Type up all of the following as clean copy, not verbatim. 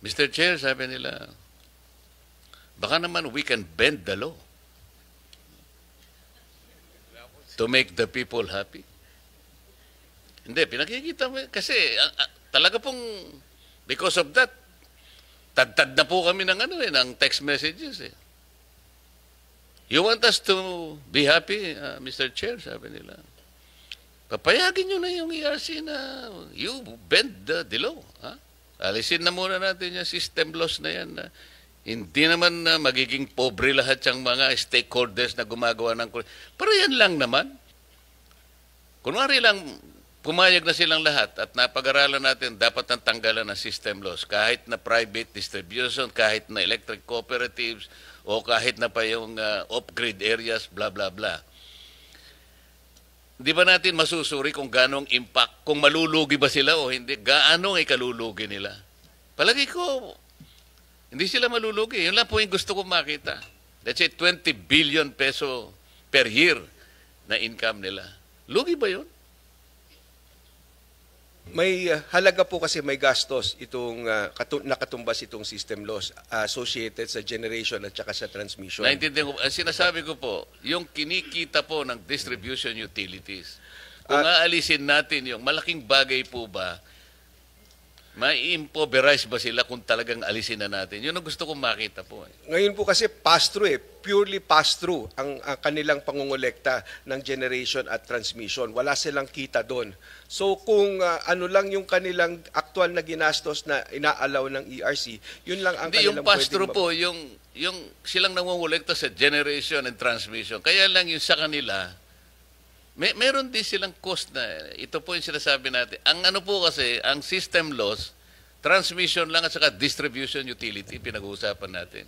Mr. Chair, sabi nila, baka naman we can bend the law to make the people happy. Hindi, pinakikita mo. Kasi talaga pong, because of that, tad na po kami ng text messages. You want us to be happy, Mr. Chair, sabi nila. Papayagin nyo na yung ERC na you bend the law. Ha? Alisin na muna natin yung system laws na yan. Hindi naman magiging pobre lahat yung mga stakeholders na gumagawa ng... Pero yan lang naman. Kunwari lang, pumayag na silang lahat at napag-aralan natin dapat nang tanggalan ng system laws. Kahit na private distribution, kahit na electric cooperatives, o kahit na pa yung off-grid areas, blah, blah, blah. Di ba natin masusuri kung ganong impact, kung malulugi ba sila o hindi, gaano ay kalulugi nila? Palagi ko, hindi sila malulugi. Yun lang po yung gusto ko makita. Let's say 20 billion peso per year na income nila. Lugi ba yun? May halaga po kasi may gastos itong nakatumbas itong system loss associated sa generation at saka sa transmission. Naintindihan ko. Sinasabi ko po, yung kinikita po ng distribution utilities, kung aalisin natin yung malaking bagay po ba, ma-improvise ba sila kung talagang alisin na natin? Yun ang gusto kong makita po. Ngayon po kasi pass-through purely pass-through ang kanilang pangungulekta ng generation at transmission. Wala silang kita doon. So kung ano lang yung kanilang aktual na ginastos na inaalaw ng ERC, yun lang ang hindi, kanilang yung pass-through po, yung silang nangungulekta sa generation and transmission. Kaya lang yung sa kanila, meron din silang cost na, ito po yung sinasabi natin. Ang ano po kasi, ang system loss, transmission lang at saka distribution utility, pinag-uusapan natin.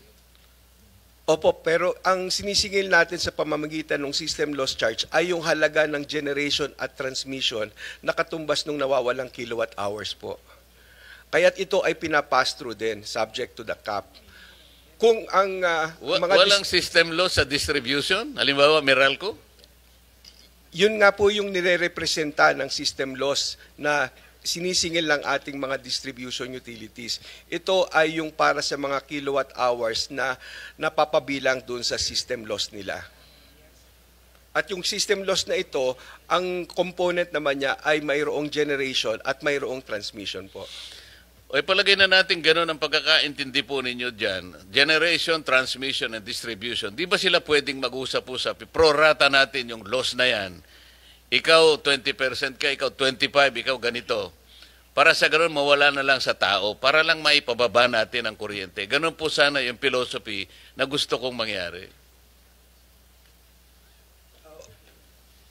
Opo, pero ang sinisingil natin sa pamamagitan ng system loss charge ay yung halaga ng generation at transmission na katumbas ng nawawalang kilowatt hours po. Kaya't ito ay pinapass through din, subject to the cap. Kung ang walang system loss sa distribution, halimbawa Meralco? Yun nga po yung nire-representa ng system loss na sinisingil ng ating mga distribution utilities. Ito ay yung para sa mga kilowatt hours na napapabilang dun sa system loss nila. At yung system loss na ito, ang component naman niya ay mayroong generation at mayroong transmission po. O palagay na natin gano'n ang pagkakaintindi po ninyo dyan. Generation, transmission, and distribution. Di ba sila pwedeng mag-usap-usap? Prorata natin yung loss na yan. Ikaw 20% ka, ikaw 25%, ikaw ganito. Para sa gano'n mawala na lang sa tao, para lang maipababa natin ang kuryente. Gano'n po sana yung philosophy na gusto kong mangyari.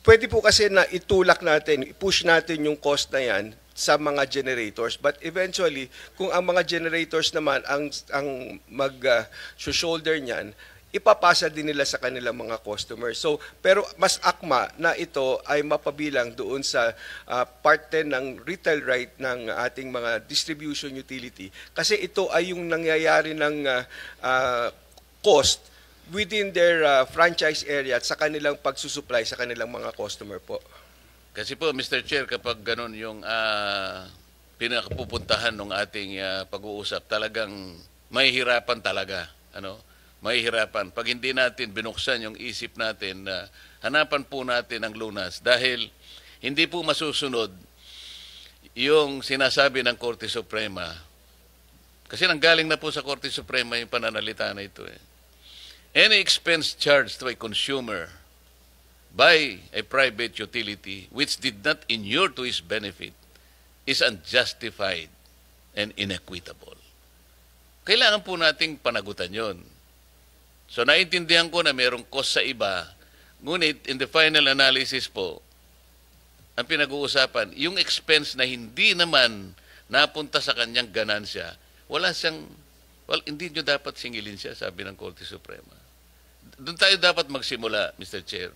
Pwede po kasi na itulak natin, i-push natin yung cost na yan sa mga generators, but eventually kung ang mga generators naman ang mag-shoulder niyan, ipapasa din nila sa kanilang mga customers. So pero mas akma na ito ay mapabilang doon sa parte ng retail right ng ating mga distribution utility kasi ito ay yung nangyayari ng cost within their franchise area at sa kanilang pagsusupply sa kanilang mga customer po. Kasi po, Mr. Chair, kapag ganun yung pinakapupuntahan ng ating pag-uusap, talagang mahihirapan talaga. Mahihirapan. Pag hindi natin binuksan yung isip natin, hanapan po natin ang lunas. Dahil hindi po masusunod yung sinasabi ng Korte Suprema. Kasi nanggaling na po sa Korte Suprema yung pananalita na ito. Any expense charged to a consumer by a private utility which did not inure to his benefit is unjustified and inequitable. Kailangan po nating panagutan yon. So naintindihan ko na mayroong cost sa iba, ngunit in the final analysis po, ang pinag-uusapan, yung expense na hindi naman napunta sa kanyang ganansya, wala siyang, hindi nyo dapat singilin siya, sabi ng Korte Suprema. Doon tayo dapat magsimula, Mr. Chair.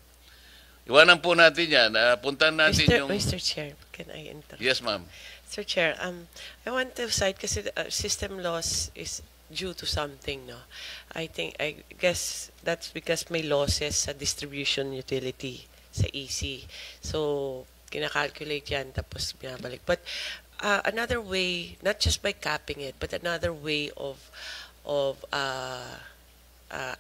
Iwanan po natin yan. Puntahan natin yung... Mr. Chair, can I interrupt? Yes, ma'am. Mr. Chair, I want to cite kasi system loss is due to something, no? I guess that's because may losses sa distribution utility sa EC. So, kinakalculate yan tapos binabalik. But another way, not just by capping it, but another way of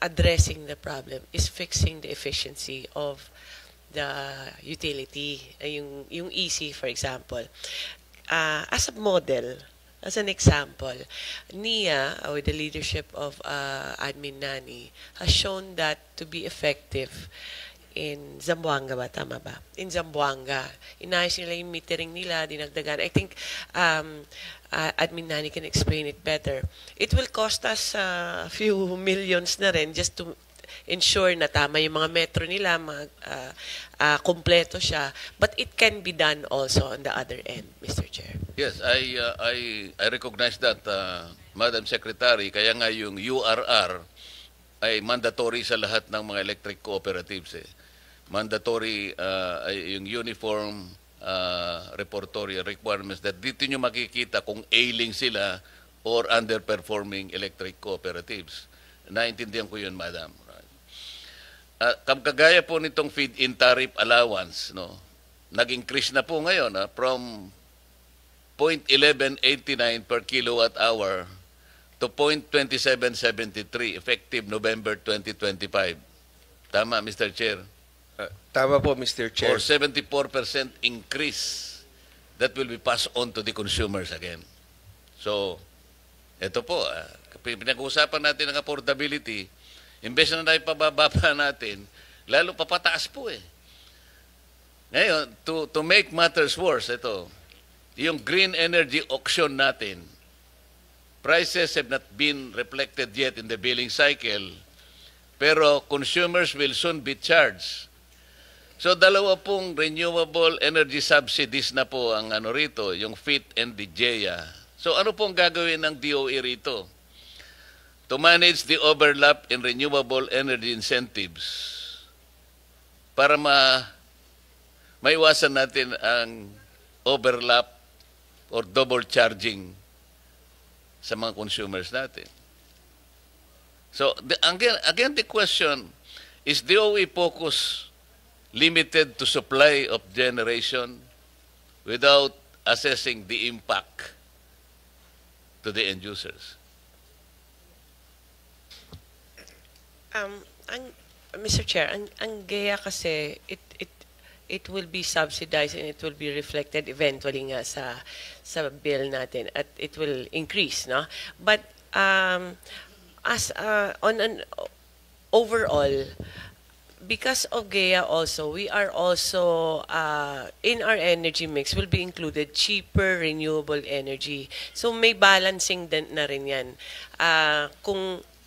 addressing the problem is fixing the efficiency of the utility. Yung EC, for example. As a model, as an example, NIA, with the leadership of Admin Nani, has shown that to be effective in Zamboanga ba? Tama ba? In Zamboanga. Inayos nila yung metering nila, dinagdagan. I think Admin Nani can explain it better. It will cost us a few millions na rin just to ensure na tama yung mga metro nila, kumpleto siya. But it can be done also on the other end, Mr. Chair. Yes, I recognize that, Madam Secretary. Kaya nga yung URR ay mandatory sa lahat ng mga electric cooperatives. Mandatory yung uniform reportory requirements that dito nyo makikita kung ailing sila or underperforming electric cooperatives. Naintindihan ko yun, Madam. Kagaya po nitong feed-in tariff allowance, no, nag-increase na po ngayon from 0.1189 per kilowatt hour to 0.2773 effective November 2025. Tama, Mr. Chair? Tama po, Mr. Chair. Or 74% increase that will be passed on to the consumers again. So, ito po, pinag-uusapan natin ang affordability. Imbes na naipababa pa natin, lalo papataas po eh. Ngayon, to make matters worse, ito, yung green energy auction natin, prices have not been reflected yet in the billing cycle, pero consumers will soon be charged. So, dalawa pong renewable energy subsidies na po ang ano rito, yung FIT and the GEA. So, ano pong gagawin ng DOE rito? To manage the overlap in renewable energy incentives para maiwasan natin ang overlap or double charging sa mga consumers natin. So, again, the question, is DOE focus limited to supply of generation without assessing the impact to the end users? Mr. Chair, ang GEA kasi, it will be subsidized and it will be reflected eventually nga sa bill natin at it will increase, no? But as on an overall, because of GEA also, we are also in our energy mix will be included cheaper renewable energy. So may balancing din na rin yan.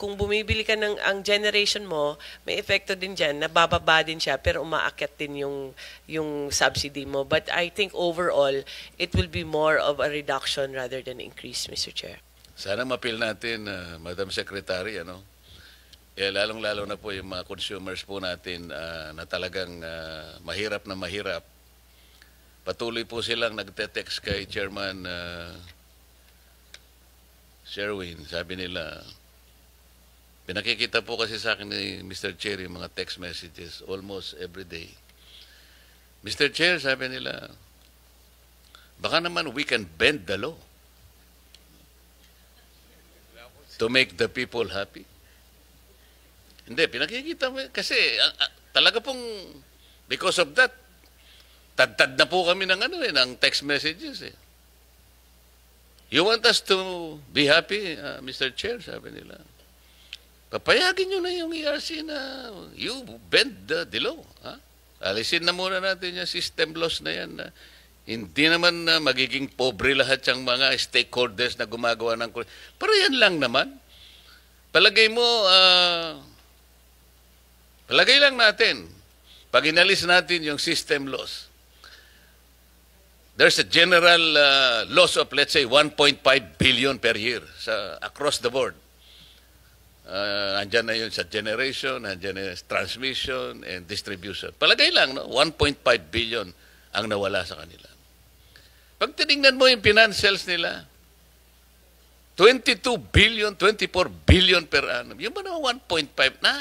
Kung bumibili ka ng ang generation mo, may epekto din dyan, nabababa din siya, pero umaakyat din yung subsidy mo. But I think overall, it will be more of a reduction rather than increase, Mr. Chair. Sana mapil natin, Madam Secretary, ano? Lalong-lalo na po yung mga consumers po natin na talagang mahirap na mahirap. Patuloy po silang nagte-text kay Chairman Sherwin. Sabi nila, pinakikita po kasi sa akin ni Mr. Chair yung mga text messages almost every day. Mr. Chair, sabi nila, baka naman we can bend the law to make the people happy. Hindi, pinakikita mo kasi talaga pong because of that, tad na po kami ng text messages eh. You want us to be happy, Mr. Chair, sabi nila. Papayagin nyo na yung ERC na you bend the law. Ha? Alisin na muna natin yung system laws na yan. Hindi naman magiging pobre lahat yung mga stakeholders na gumagawa ng... Pero yan lang naman. Palagay mo, palagay lang natin, pag inalis natin yung system laws, there's a general loss of, let's say, 1.5 billion per year across the board. Andyan na yun sa generation, andyan na transmission and distribution. Palagay lang, no? 1.5 billion ang nawala sa kanila. Pag tinignan mo yung financials nila, 22 billion, 24 billion per annum. Yung ba naman 1.5 na?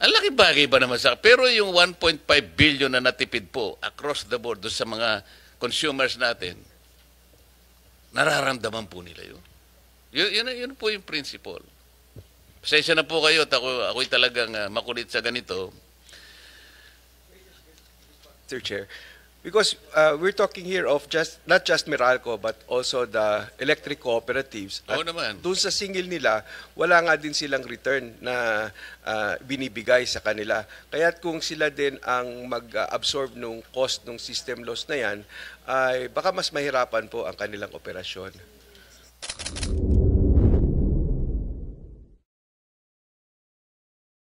Ang laki bagay ba naman sa... Pero yung 1.5 billion na natipid po across the board sa mga consumers natin, nararamdaman po nila yun. Yun po yung principle. Pasensya na po kayo at ako'y talagang makulit sa ganito. Mr. Chair, because we're talking here of not just Meralco but also the electric cooperatives. Oo naman. Doon sa singil nila, wala nga din silang return na binibigay sa kanila. Kaya't kung sila din ang mag-absorb ng cost ng system loss na yan, ay baka mas mahirapan po ang kanilang operasyon.